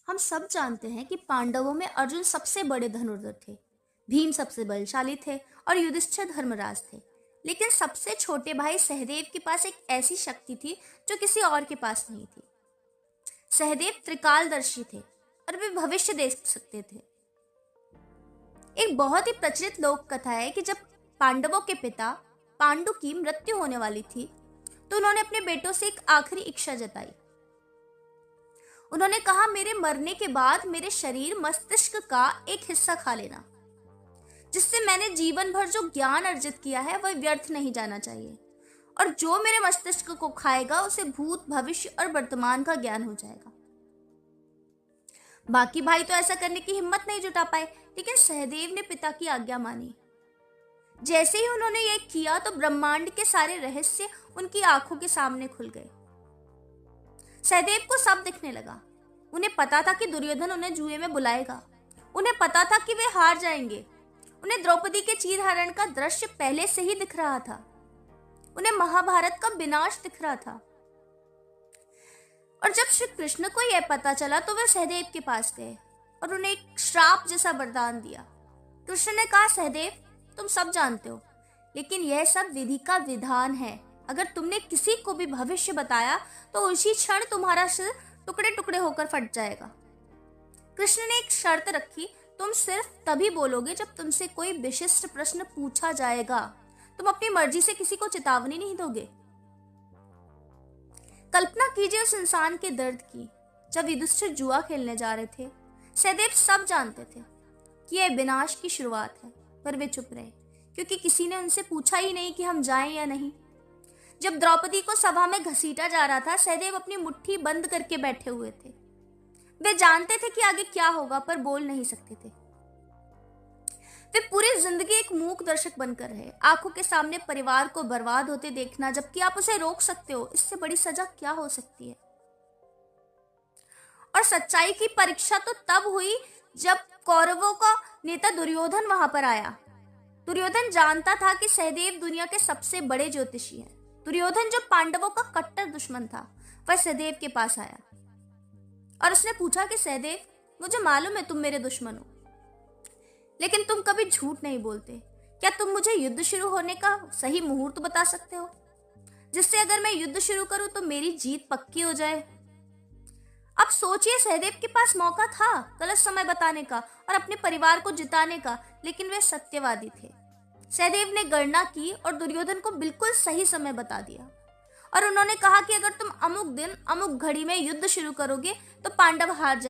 हम सब जानते हैं कि पांडवों में अर्जुन सबसे बड़े धनुर्धर थे। भीम सबसे बलशाली थे और युधिष्ठिर धर्मराज थे। लेकिन सबसे छोटे भाई सहदेव के पास एक ऐसी शक्ति थी जो किसी और के पास नहीं थी। सहदेव त्रिकालदर्शी थे और वे भविष्य देख सकते थे। एक बहुत ही प्रचलित लोक कथा है कि जब पांडवों के पिता पांडु की मृत्यु होने वाली थी तो उन्होंने अपने बेटों से एक आखिरी इच्छा जताई। उन्होंने कहा, मेरे मरने के बाद मेरे शरीर मस्तिष्क का एक हिस्सा खा लेना, जिससे मैंने जीवन भर जो ज्ञान अर्जित किया है वह व्यर्थ नहीं जाना चाहिए, और जो मेरे मस्तिष्क को खाएगा उसे भूत, भविष्य और वर्तमान का ज्ञान हो जाएगा। बाकी भाई तो ऐसा करने की हिम्मत नहीं जुटा पाए, लेकिन सहदेव ने पिता की आज्ञा मानी। जैसे ही उन्होंने यह किया तो ब्रह्मांड के सारे रहस्य उनकी आंखों के सामने खुल गए। सहदेव को सब दिखने लगा। उन्हें पता था कि दुर्योधन उन्हें जुए में बुलाएगा। उन्हें पता था कि वे हार जाएंगे। उन्हें द्रौपदी के चीरहरण का दृश्य पहले से ही दिख रहा था। उन्हें महाभारत का विनाश दिख रहा था। और जब श्री कृष्ण को यह पता चला तो वे सहदेव के पास गए और उन्हें एक श्राप जैसा वरदान दिया। कृष्ण ने कहा, सहदेव, तुम सब जानते हो, लेकिन यह सब विधि का विधान है। अगर तुमने किसी को भी भविष्य बताया तो उसी क्षण तुम्हारा सिर टुकड़े टुकड़े होकर फट जाएगा। कृष्ण ने एक शर्त रखी, तुम सिर्फ तभी बोलोगे जब तुमसे कोई विशिष्ट प्रश्न पूछा जाएगा। तुम अपनी मर्जी से किसी को चेतावनी नहीं दोगे। कल्पना कीजिए उस इंसान के दर्द की जब युधिष्ठिर जुआ खेलने जा रहे थे। सहदेव सब जानते थे कि यह विनाश की शुरुआत है, पर वे चुप रहे क्योंकि किसी ने उनसे पूछा ही नहीं कि हम जाएं या नहीं। जब द्रौपदी को सभा में घसीटा जा रहा था, सहदेव अपनी मुट्ठी बंद करके बैठे हुए थे। वे जानते थे कि आगे क्या होगा, पर बोल नहीं सकते थे। वे पूरी जिंदगी एक मूक दर्शक बनकर रहे। आंखों के सामने परिवार को बर्बाद होते देखना, जबकि आप उसे रोक सकते हो, इससे बड़ी सजा क्या हो सकती है। और सच्चाई की परीक्षा तो तब हुई जब कौरवों का नेता दुर्योधन वहां पर आया। दुर्योधन जानता था कि सहदेव दुनिया के सबसे बड़े ज्योतिषी हैं। दुर्योधन जो पांडवों का कट्टर दुश्मन था, वह सहदेव के पास आया और उसने पूछा कि सहदेव, मुझे मालूम है तुम मेरे दुश्मन हो, लेकिन तुम कभी झूठ नहीं बोलते। क्या तुम मुझे युद्ध शुरू होने का सही मुहूर्त बता सकते हो, जिससे अगर मैं युद्ध शुरू करूं तो मेरी जीत पक्की हो जाए। अब सोचिए, सहदेव के पास मौका था गलत समय बताने का और अपने परिवार को जिताने का, लेकिन वे सत्यवादी थे। सहदेव ने गणना की और दुर्योधन को बिल्कुल सही समय बता दिया, और उन्होंने कहा कि अगर तुम अमुक दिन अमुक घड़ी में युद्ध शुरू करोगे तो पांडव हार जाएंगे।